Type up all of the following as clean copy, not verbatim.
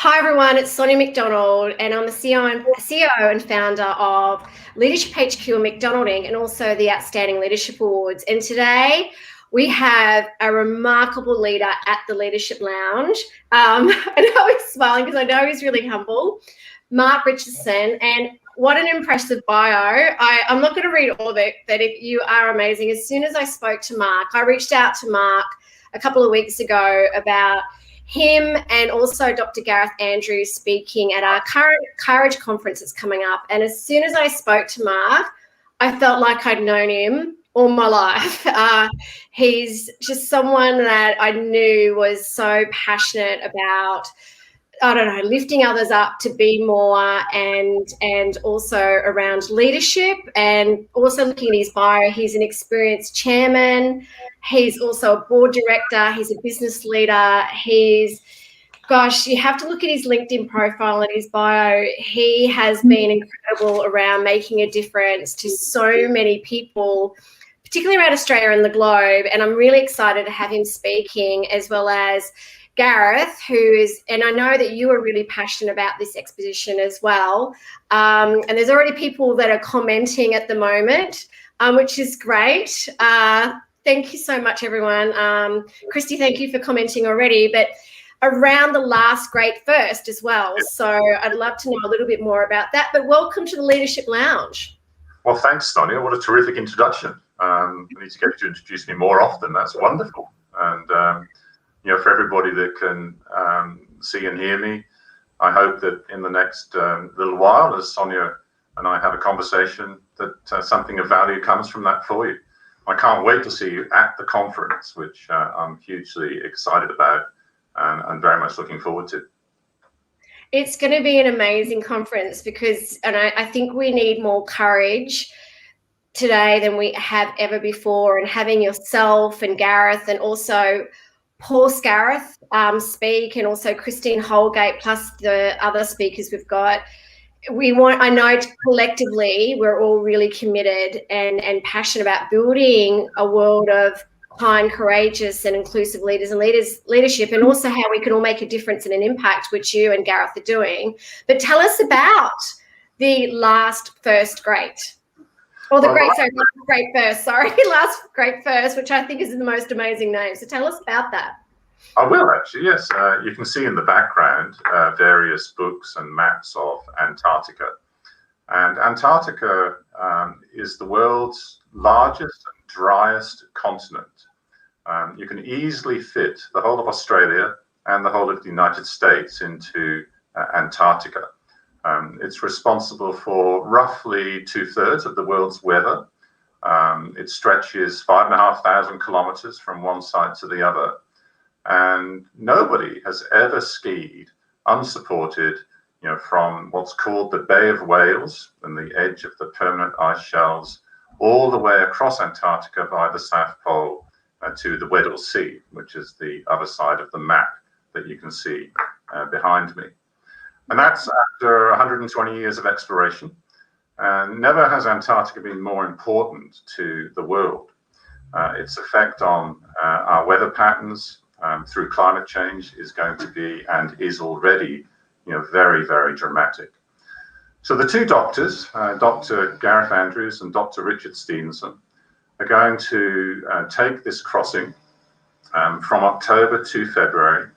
Hi everyone, it's Sonia McDonald and I'm the CEO and founder of Leadership HQ and McDonald Inc. and also the Outstanding Leadership Awards. And today we have a remarkable leader at the Leadership Lounge. And I was smiling because I know he's really humble, Mark Richardson. And what an impressive bio. I'm not going to read all of it, but you are amazing. As soon as I spoke to Mark, I reached out to Mark a couple of weeks ago about him and also Dr. Gareth Andrews speaking at our current Courage conference that's coming up. And as soon as I spoke to Mark, I felt like I'd known him all my life. He's just someone that I knew was so passionate about, lifting others up to be more, and also around leadership. And also looking at his bio, he's an experienced chairman. He's also a board director. He's a business leader. You have to look at his LinkedIn profile and his bio. He has been incredible around making a difference to so many people, particularly around Australia and the globe. And I'm really excited to have him speaking, as well as Gareth, and I know that you are really passionate about this exposition as well. And there's already people that are commenting at the moment, which is great. Thank you so much, everyone. Christy, thank you for commenting already, but around the last great first as well. So I'd love to know a little bit more about that, but welcome to the Leadership Lounge. Well, thanks, Sonia. What a terrific introduction. I need to get you to introduce me more often. That's wonderful. And, for everybody that can see and hear me, I hope that in the next little while, as Sonia and I have a conversation, that something of value comes from that for you. I can't wait to see you at the conference, which I'm hugely excited about and very much looking forward to. It's going to be an amazing conference I think we need more courage today than we have ever before. And having yourself and Gareth and also Paul Scareth speak, and also Christine Holgate, plus the other speakers we've got. I know collectively we're all really committed and passionate about building a world of kind, courageous and inclusive leaders and leadership, and also how we can all make a difference and an impact, which you and Gareth are doing. But tell us about the last great first, which I think is the most amazing name. So tell us about that. I will actually, yes. You can see in the background various books and maps of Antarctica. And Antarctica is the world's largest and driest continent. You can easily fit the whole of Australia and the whole of the United States into Antarctica. It's responsible for roughly 2/3 of the world's weather. It stretches 5,500 kilometers from one side to the other. And nobody has ever skied unsupported, from what's called the Bay of Whales and the edge of the permanent ice shelves, all the way across Antarctica by the South Pole to the Weddell Sea, which is the other side of the map that you can see behind me. And that's after 120 years of exploration. And never has Antarctica been more important to the world. Its effect on our weather patterns through climate change is going to be, and is already, very, very dramatic. So the two doctors, Dr. Gareth Andrews and Dr. Richard Stevenson, are going to take this crossing from October to February,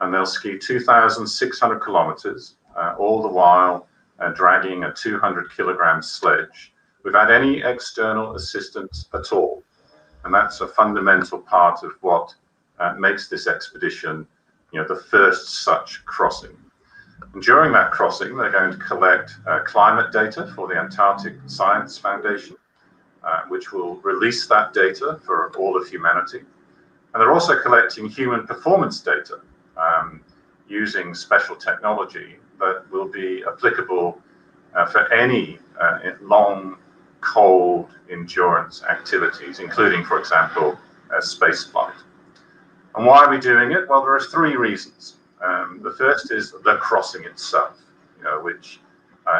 and they'll ski 2,600 kilometers, all the while dragging a 200-kilogram sledge without any external assistance at all. And that's a fundamental part of what makes this expedition, the first such crossing. And during that crossing, they're going to collect climate data for the Antarctic Science Foundation, which will release that data for all of humanity. And they're also collecting human performance data using special technology that will be applicable for any long, cold endurance activities, including, for example, space flight. And why are we doing it? Well, there are three reasons. The first is the crossing itself, which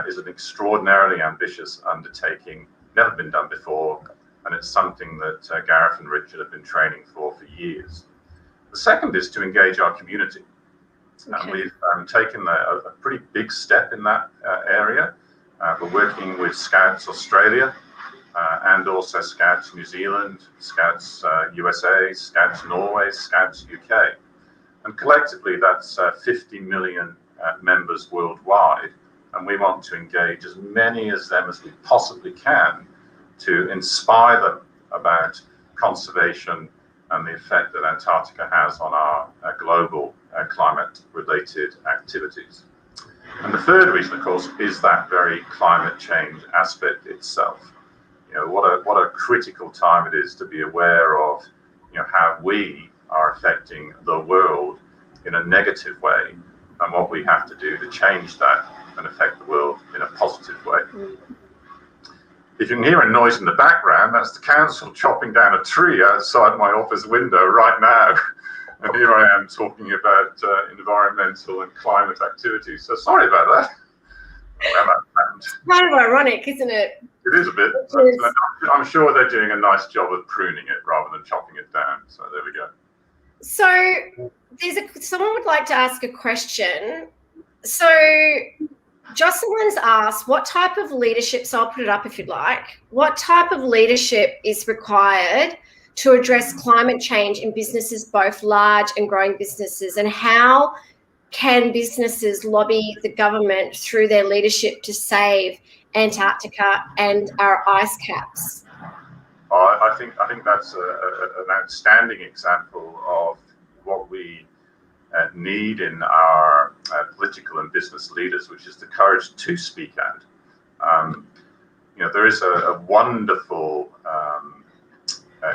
is an extraordinarily ambitious undertaking, never been done before, and it's something that Gareth and Richard have been training for years. The second is to engage our community. And we've taken a pretty big step in that area. We're working with Scouts Australia and also Scouts New Zealand, Scouts USA, Scouts Norway, Scouts UK. And collectively, that's 50 million members worldwide. And we want to engage as many of them as we possibly can to inspire them about conservation and the effect that Antarctica has on our global climate-related activities. And the third reason, of course, is that very climate change aspect itself. You know, what a critical time it is to be aware of, you know, how we are affecting the world in a negative way, and what we have to do to change that and affect the world in a positive way. If you can hear a noise in the background, that's the council chopping down a tree outside my office window right now. And here I am talking about environmental and climate activities. So sorry about that. It's kind of ironic, isn't it? It is a bit. I'm sure they're doing a nice job of pruning it rather than chopping it down. So there we go. So someone would like to ask a question. So Jocelyn's asked, what type of leadership, so I'll put it up if you'd like, what type of leadership is required to address climate change in businesses, both large and growing businesses, and how can businesses lobby the government through their leadership to save Antarctica and our ice caps? I think that's an outstanding example of what we need in our political and business leaders, which is the courage to speak out. You know, there is a wonderful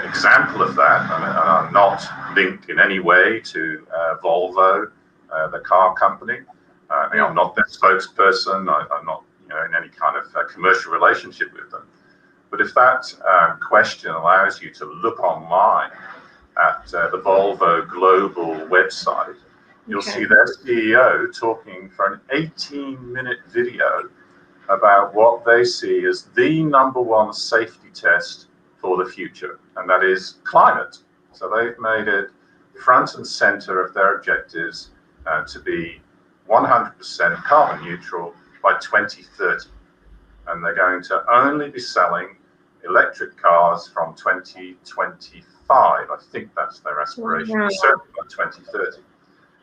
example of that, and I'm not linked in any way to Volvo, the car company. I'm not their spokesperson. I'm not, you know, in any kind of commercial relationship with them. But if that question allows you to look online at the Volvo global website, you'll see their CEO talking for an 18-minute video about what they see as the #1 safety test for the future, and that is climate. So they've made it front and center of their objectives to be 100% carbon neutral by 2030. And they're going to only be selling electric cars from 2025. I think that's their aspiration, certainly by 2030.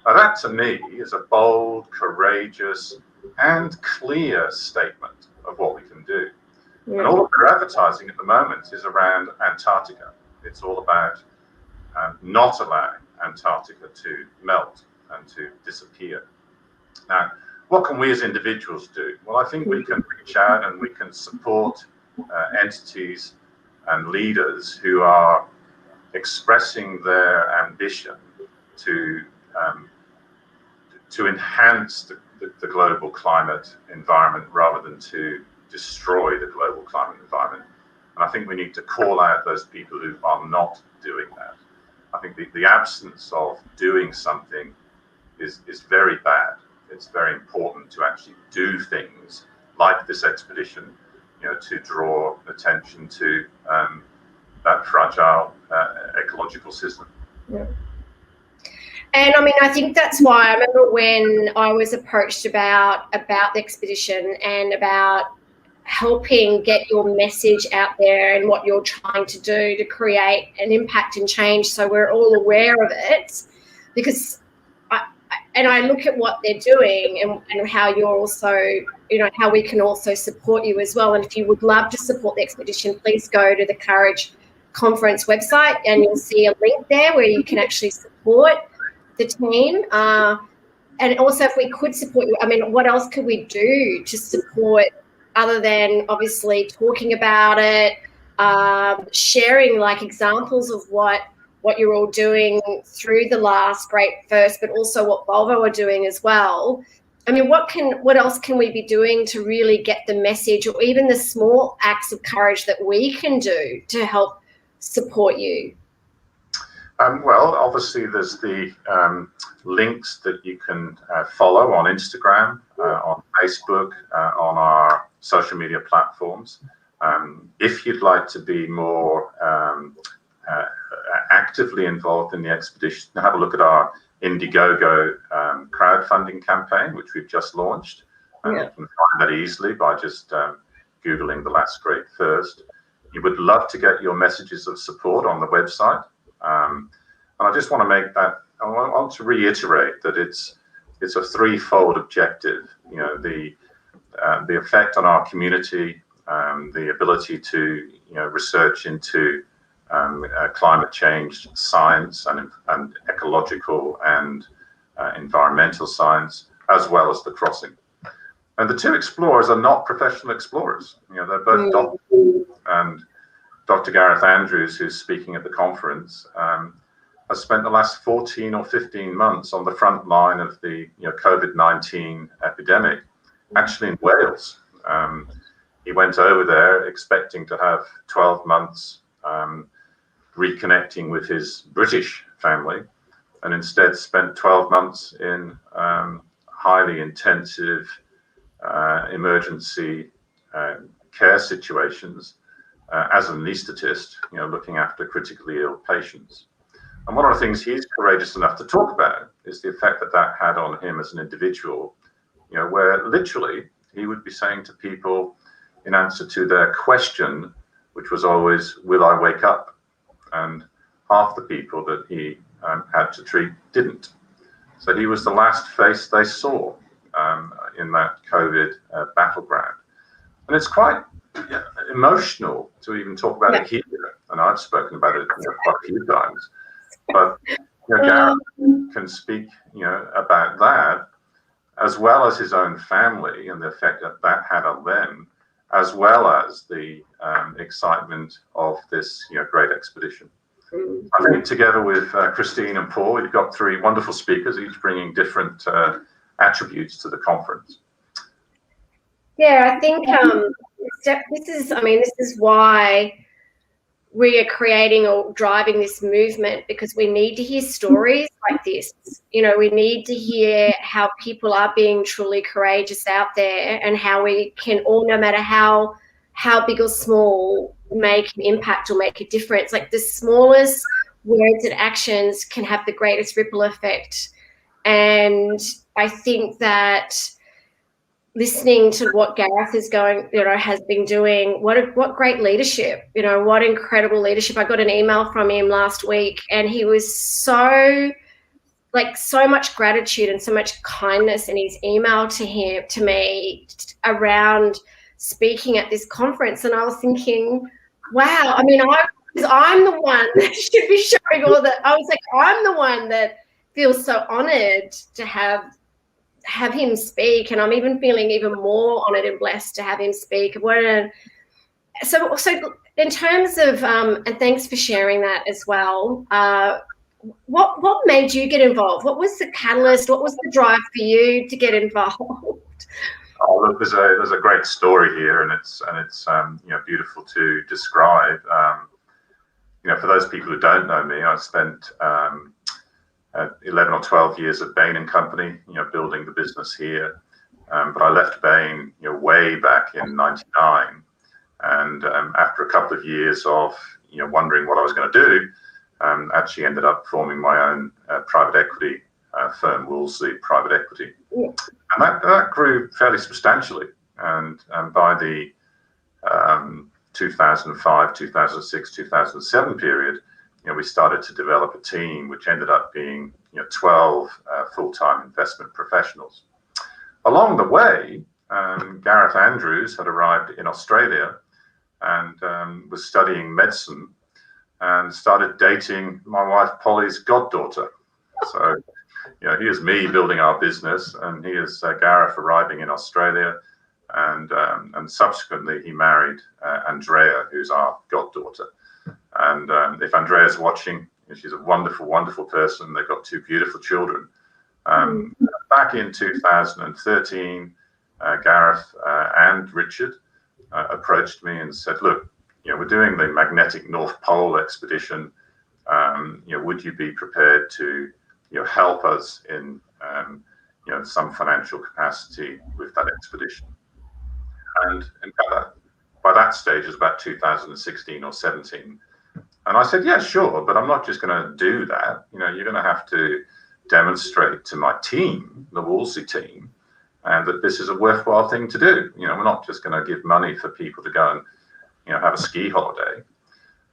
Now that to me is a bold, courageous, and clear statement of what we can do. And all of their advertising at the moment is around Antarctica. It's all about not allowing Antarctica to melt and to disappear. Now, what can we as individuals do? Well, I think we can reach out and we can support entities and leaders who are expressing their ambition to enhance the global climate environment rather than to destroy the global climate environment. And I think we need to call out those people who are not doing that. I think the absence of doing something is very bad. It's very important to actually do things like this expedition, you know, to draw attention to that fragile ecological system. Yeah. And I mean, I think that's why I remember when I was approached about the expedition and about helping get your message out there and what you're trying to do to create an impact and change so we're all aware of it, because I look at what they're doing and how you're also, you know, how we can also support you as well. And if you would love to support the expedition, please go to the Courage Conference website and you'll see a link there where you can actually support the team. And also if we could support you, I mean, what else could we do to support other than obviously talking about it, sharing like examples of what you're all doing through the last Great First, but also what Volvo are doing as well. I mean, what else can we be doing to really get the message, or even the small acts of courage that we can do to help support you? Well, obviously there's the links that you can follow on Instagram, on Facebook, on our social media platforms. If you'd like to be more actively involved in the expedition, have a look at our Indiegogo crowdfunding campaign, which we've just launched. And you can find that easily by just Googling The Last Great Thirst. You would love to get your messages of support on the website. And I just want to make that, I want to reiterate that it's a threefold objective. You know, the effect on our community, the ability to research into climate change science and ecological and environmental science, as well as the crossing. And the two explorers are not professional explorers. You know, they're both doctors. And Dr. Gareth Andrews, who's speaking at the conference, has spent the last 14 or 15 months on the front line of the COVID-19 epidemic, actually in Wales. He went over there expecting to have 12 months reconnecting with his British family, and instead spent 12 months in highly intensive emergency care situations as an anaesthetist, looking after critically ill patients. And one of the things he's courageous enough to talk about is the effect that had on him as an individual, where literally he would be saying to people in answer to their question, which was always, will I wake up? And half the people that he had to treat didn't. So he was the last face they saw in that COVID battleground. And it's quite emotional to even talk about it here. And I've spoken about it quite a few times. But Gareth can speak about that, as well as his own family and the effect that had on them, as well as the excitement of this great expedition. I think together with Christine and Paul, you've got three wonderful speakers, each bringing different attributes to the conference. Yeah, I think this is why we are creating or driving this movement, because we need to hear stories like this. We need to hear how people are being truly courageous out there, and how we can all, no matter how big or small, make an impact or make a difference. Like the smallest words and actions can have the greatest ripple effect. And I think that listening to what Gareth is has been doing, what great leadership, what incredible leadership. I got an email from him last week, and he was so much gratitude and so much kindness in his email to me around speaking at this conference. And I was thinking, wow, I'm the one that should be showing all that. I was like, I'm the one that feels so honored to have him speak, and I'm even feeling even more honored and blessed to have him speak. So in terms of and thanks for sharing that as well. What made you get involved? What was the catalyst? What was the drive for you to get involved? Oh, look, there's a great story here, and it's beautiful to describe. For those people who don't know me, I spent 11 or 12 years at Bain & Company, building the business here. But I left Bain, way back in '99, and after a couple of years of wondering what I was going to do, actually ended up forming my own private equity firm, Woolsey Private Equity. Yeah. And that grew fairly substantially. And by the 2005, 2006, 2007 period, we started to develop a team which ended up being 12 full-time investment professionals. Along the way, Gareth Andrews had arrived in Australia and was studying medicine and started dating my wife Polly's goddaughter. So here's me building our business, and here's Gareth arriving in Australia, and subsequently he married Andrea, who's our goddaughter. And if Andrea's watching, she's a wonderful, wonderful person. They've got two beautiful children. Back in 2013, Gareth and Richard approached me and said, look, we're doing the magnetic North Pole expedition. Would you be prepared to help us in some financial capacity with that expedition? And in fact, by that stage, it was about 2016 or 17. And I said, yeah, sure, but I'm not just going to do that. You're going to have to demonstrate to my team, the Wolseley team, and that this is a worthwhile thing to do. We're not just going to give money for people to go and have a ski holiday.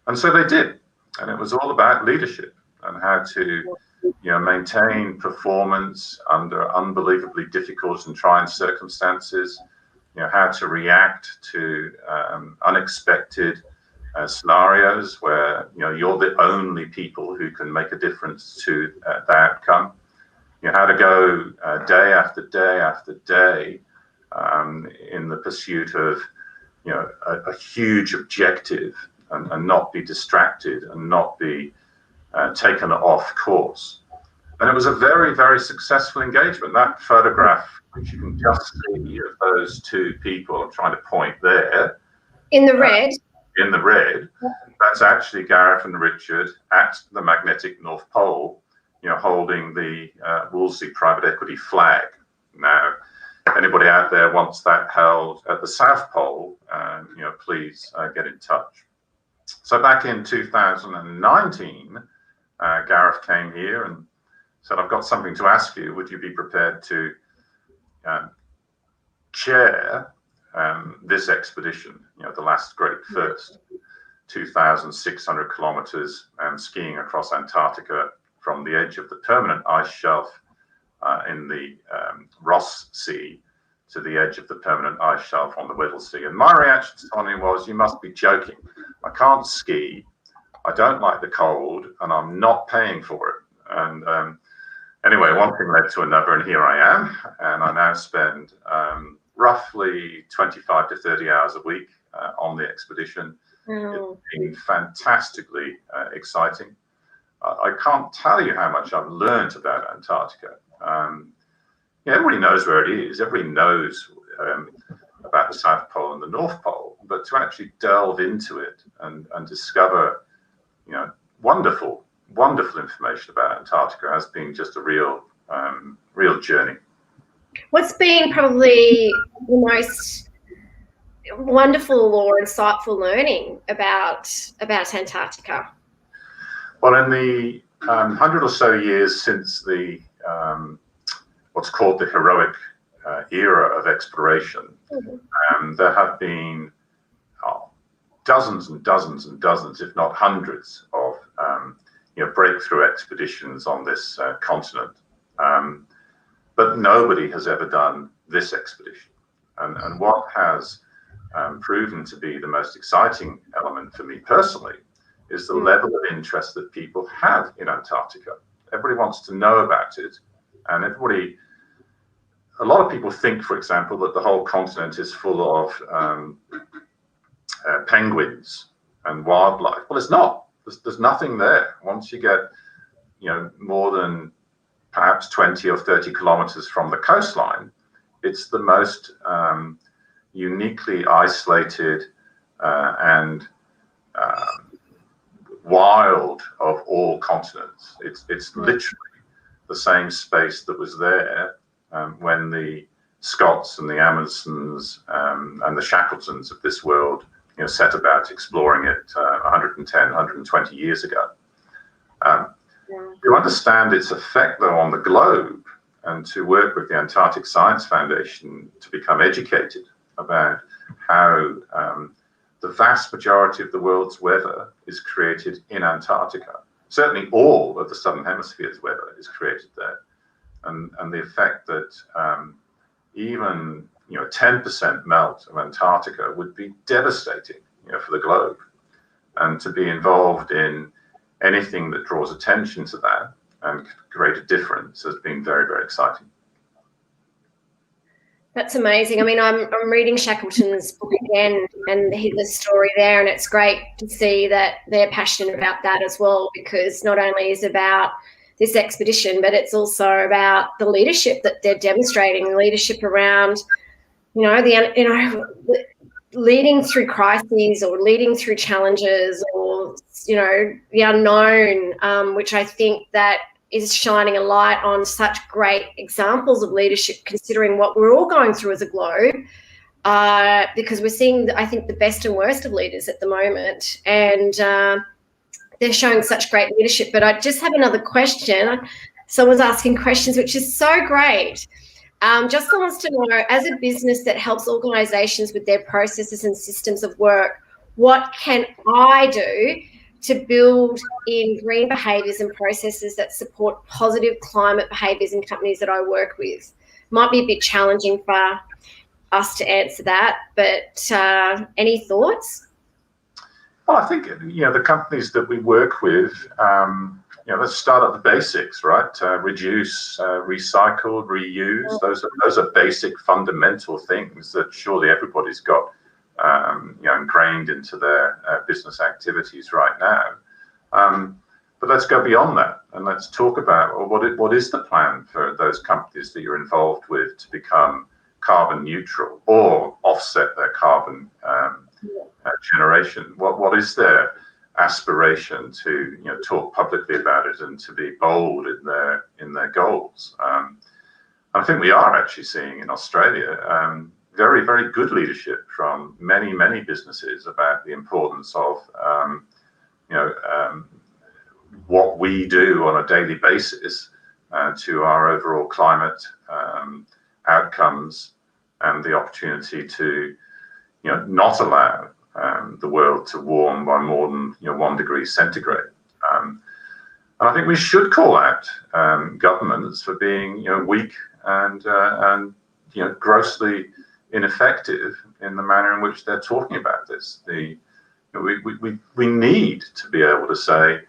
And so they did, and it was all about leadership and how to maintain performance under unbelievably difficult and trying circumstances, how to react to unexpected scenarios where you're the only people who can make a difference to the outcome. How to go day after day after day in the pursuit of a huge objective and not be distracted and not be taken off course. And it was a very, very successful engagement. That photograph, which you can just see of those two people, I'm trying to point there. In the red. In the red. That's actually Gareth and Richard at the magnetic North Pole, holding the Wolseley private equity flag. Now, if anybody out there wants that held at the South Pole, please get in touch. So back in 2019, Gareth came here and said, I've got something to ask you. Would you be prepared to chair this expedition, the last great first, 2,600 kilometers skiing across Antarctica from the edge of the permanent ice shelf in the Ross Sea to the edge of the permanent ice shelf on the Weddell Sea. And my reaction to him was, you must be joking. I can't ski. I don't like the cold, and I'm not paying for it. And anyway, one thing led to another, and here I am. And I now spend roughly 25 to 30 hours a week on the expedition. It's been fantastically exciting. I can't tell you how much I've learned about Antarctica. Everybody knows where it is. Everybody knows about the South Pole and the North Pole. But to actually delve into it and discover, wonderful information about Antarctica has been just a real journey. What's been probably the most wonderful or insightful learning about Antarctica? Well, in the 100 or so years since the what's called the heroic era of exploration, there have been dozens and dozens and dozens, if not hundreds, of breakthrough expeditions on this continent. But nobody has ever done this expedition. And what has proven to be the most exciting element for me personally is the level of interest that people have in Antarctica. Everybody wants to know about it. And a lot of people think, for example, that the whole continent is full of penguins and wildlife. Well, it's not. There's nothing there. Once you get, more than perhaps 20 or 30 kilometers from the coastline, it's the most uniquely isolated and wild of all continents. It's literally the same space that was there when the Scots and the Amundsen's and the Shackletons of this world set about exploring it 110, 120 years ago. To understand its effect, though, on the globe, and to work with the Antarctic Science Foundation to become educated about how the vast majority of the world's weather is created in Antarctica. Certainly all of the Southern Hemisphere's weather is created there. And the effect that even 10% melt of Antarctica would be devastating for the globe. And to be involved in anything that draws attention to that and create a difference has been very, very exciting. That's amazing. I mean, I'm reading Shackleton's book again and the story there, and it's great to see that they're passionate about that as well, because not only is it about this expedition, but it's also about the leadership that they're demonstrating, the leadership around, leading through crises or leading through challenges or, the unknown, which I think that is shining a light on such great examples of leadership, considering what we're all going through as a globe, because we're seeing, I think, the best and worst of leaders at the moment. And they're showing such great leadership. But I just have another question. someone's asking questions, which is so great. Justin wants to know, as a business that helps organisations with their processes and systems of work, what can I do to build in green behaviours and processes that support positive climate behaviours in companies that I work with? Might be a bit challenging for us to answer that, but any thoughts? Well, I think, the companies that we work with, let's start at the basics, right? Reduce, recycle, reuse. Those are basic fundamental things that surely everybody's got, ingrained into their business activities right now. But let's go beyond that and let's talk about what is the plan for those companies that you're involved with to become carbon neutral or offset their carbon generation. What is their aspiration to talk publicly about it and to be bold in their goals? I think we are actually seeing in Australia very, very good leadership from many businesses about the importance of what we do on a daily basis to our overall climate outcomes and the opportunity to not allow the world to warm by more than 1 degree centigrade. And I think we should call out governments for being weak and grossly ineffective in the manner in which they're talking about this. We need to be able to say,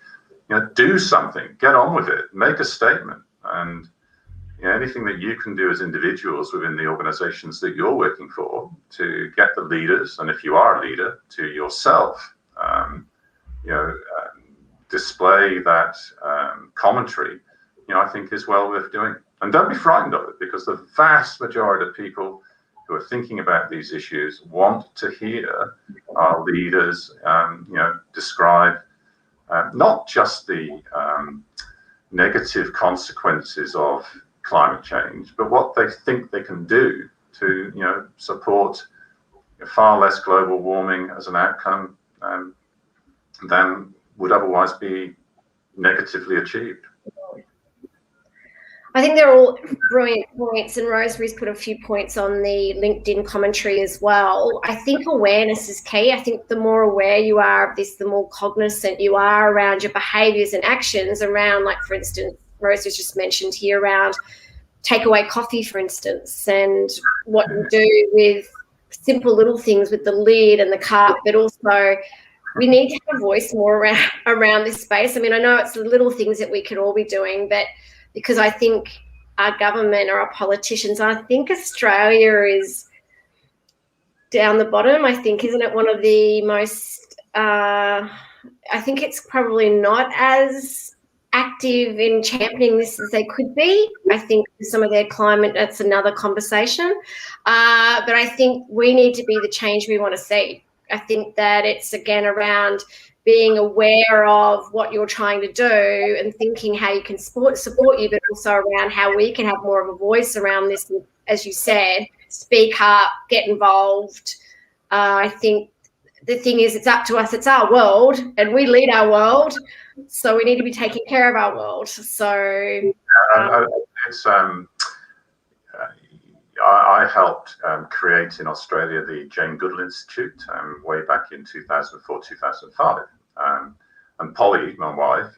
do something, get on with it, make a statement, and anything that you can do as individuals within the organizations that you're working for to get the leaders, and if you are a leader, to yourself, display that commentary, I think is well worth doing. And don't be frightened of it, because the vast majority of people who are thinking about these issues want to hear our leaders, describe not just the negative consequences of climate change, but what they think they can do to, support far less global warming as an outcome than would otherwise be negatively achieved. I think they're all brilliant points, and Rosemary's put a few points on the LinkedIn commentary as well. I think awareness is key. I think the more aware you are of this, the more cognizant you are around your behaviours and actions around, like, for instance, Rose has just mentioned here around takeaway coffee, for instance, and what you do with simple little things with the lid and the cup, but also we need to have a voice more around this space. I mean, I know it's the little things that we could all be doing, but because I think our government or our politicians, I think Australia is down the bottom. I think, isn't it one of the most, I think it's probably not as active in championing this as they could be. I think some of their climate, that's another conversation. But I think we need to be the change we want to see. I think that it's, again, around being aware of what you're trying to do and thinking how you can support you, but also around how we can have more of a voice around this. As you said, speak up, get involved. I think the thing is, it's up to us. It's our world, and we lead our world, so we need to be taking care of our world. So I helped create in Australia the Jane Goodall Institute way back in 2004, 2005. And Polly, my wife,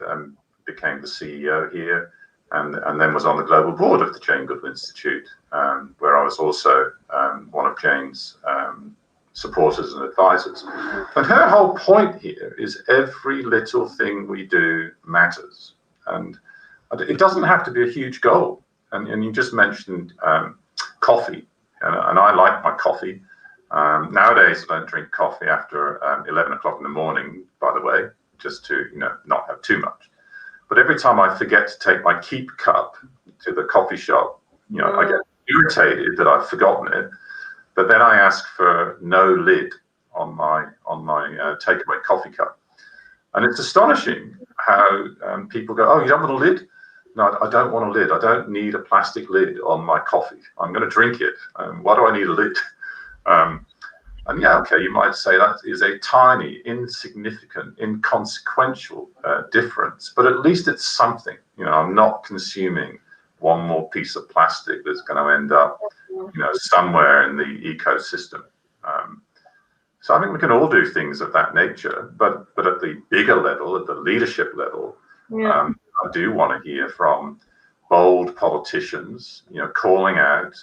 became the CEO here and then was on the global board of the Jane Goodall Institute, where I was also one of Jane's supporters and advisors. And her whole point here is every little thing we do matters. And it doesn't have to be a huge goal. And you just mentioned coffee, and I like my coffee. Nowadays, I don't drink coffee after 11 o'clock in the morning, by the way, just to not have too much. But every time I forget to take my keep cup to the coffee shop, I get irritated that I've forgotten it. But then I ask for no lid on my takeaway coffee cup, and it's astonishing how people go, "Oh, you don't want a lid?" No, I don't want a lid. I don't need a plastic lid on my coffee. I'm going to drink it. Why do I need a lid? And yeah, okay, you might say that is a tiny, insignificant, inconsequential difference, but at least it's something. I'm not consuming one more piece of plastic that's going to end up, somewhere in the ecosystem. So I think we can all do things of that nature, but at the bigger level, at the leadership level, I do want to hear from bold politicians, calling out,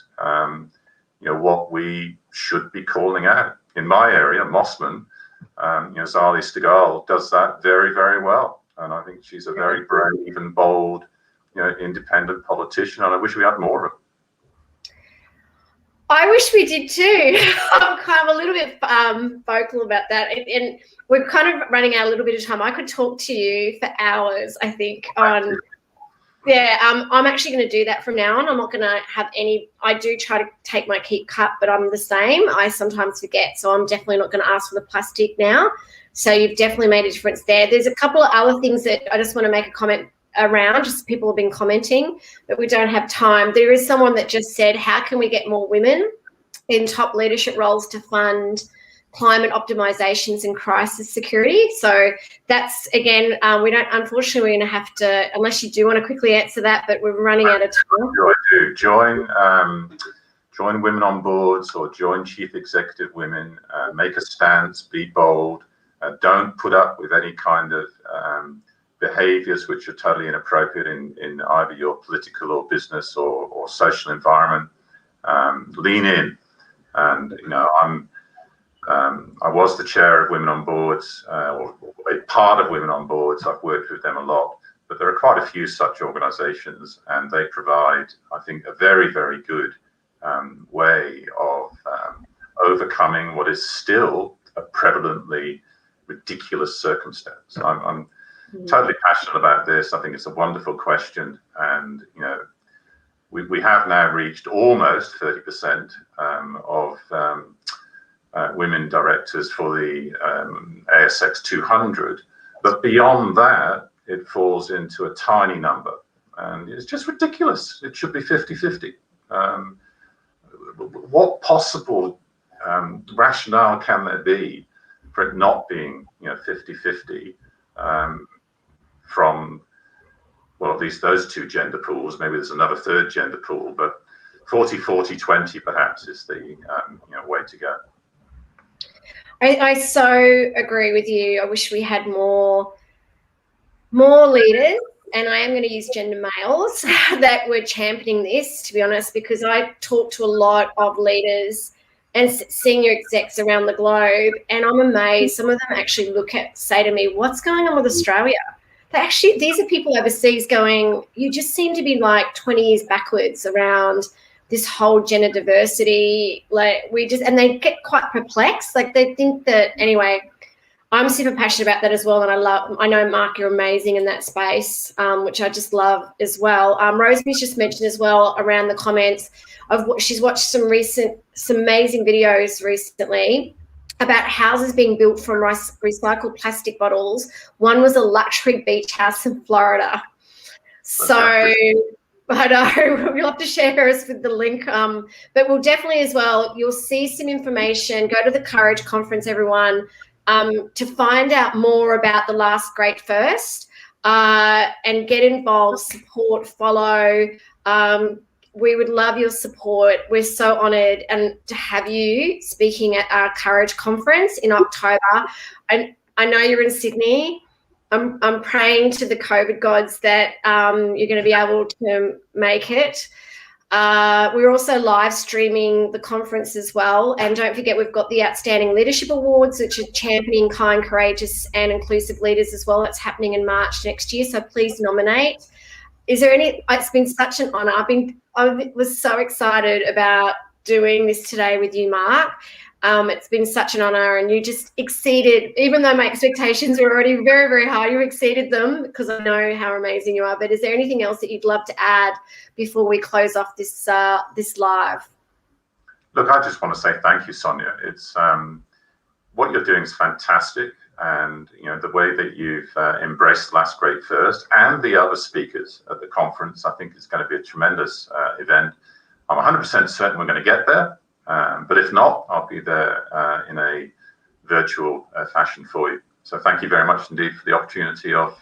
what we should be calling out. In my area, Mossman, Zali Steggall does that very, very well. And I think she's a very brave and bold, independent politician. And I wish we had more of them. I wish we did too. I'm kind of a little bit vocal about that. And we're kind of running out a little bit of time. I could talk to you for hours, I think, on... Yeah, I'm actually going to do that from now on. I'm not going to have any... I do try to take my keep cup, but I'm the same. I sometimes forget, so I'm definitely not going to ask for the plastic now. So you've definitely made a difference there. There's a couple of other things that I just want to make a comment around. Just people have been commenting, but we don't have time. There is someone that just said, how can we get more women in top leadership roles to fund climate optimizations and crisis security? So that's, again, unfortunately, we're going to have to, unless you do want to quickly answer that, but we're running out of time. I do. Join women on boards or join chief executive women, make a stance, be bold, don't put up with any kind of behaviors which are totally inappropriate in either your political or business or social environment. Lean in. And, I was the chair of Women on Boards, or a part of Women on Boards. I've worked with them a lot, but there are quite a few such organisations, and they provide, I think, a very, very good way of overcoming what is still a prevalently ridiculous circumstance. I'm totally passionate about this. I think it's a wonderful question, and we have now reached almost 30% of women directors for the ASX 200, but beyond that, it falls into a tiny number, and it's just ridiculous. It should be 50-50. What possible rationale can there be for it not being 50-50 from, well, at least those two gender pools? Maybe there's another third gender pool, but 40-40-20 perhaps is the way to go. I so agree with you. I wish we had more leaders, and I am going to use gender males that were championing this, to be honest, because I talk to a lot of leaders and senior execs around the globe, and I'm amazed. Some of them actually say to me, what's going on with Australia? These are people overseas going, you just seem to be like 20 years backwards around this whole gender diversity. And they get quite perplexed. Like, they think that, anyway, I'm super passionate about that as well. And I know, Mark, you're amazing in that space, which I just love as well. Rosemary's just mentioned as well around the comments of what she's watched some amazing videos recently about houses being built from recycled plastic bottles. One was a luxury beach house in Florida. So I know we'll have to share us with the link, but we'll definitely as well, you'll see some information. Go to the Courage Conference, everyone, to find out more about the last great first, and get involved, support, follow. We would love your support. We're so honoured and to have you speaking at our Courage Conference in October. And I know you're in Sydney. I'm praying to the COVID gods that you're going to be able to make it. We're also live streaming the conference as well. And don't forget, we've got the Outstanding Leadership Awards, which are championing kind, courageous and inclusive leaders as well. It's happening in March next year. So please nominate. It's been such an honour. I was so excited about doing this today with you, Mark. It's been such an honour, and you just exceeded, even though my expectations were already very, very high, you exceeded them because I know how amazing you are. But is there anything else that you'd love to add before we close off this live? Look, I just want to say thank you, Sonia. It's what you're doing is fantastic, and the way that you've embraced Last Great First and the other speakers at the conference, I think it's going to be a tremendous event. I'm 100% certain we're going to get there. But if not, I'll be there in a virtual fashion for you. So thank you very much indeed for the opportunity of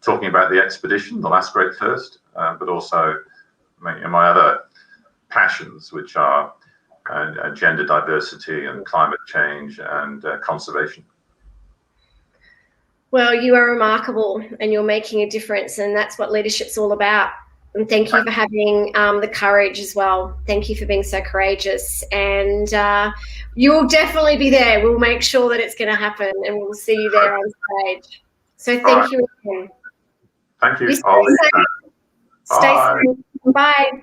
talking about the expedition, the last great thirst, but also my other passions, which are gender diversity and climate change and conservation. Well, you are remarkable and you're making a difference, and that's what leadership's all about. And thank you for having the courage as well. Thank you for being so courageous. And you'll definitely be there. We'll make sure that it's going to happen, and we'll see you there on stage. So thank you again. Thank you. Stay safe. Bye.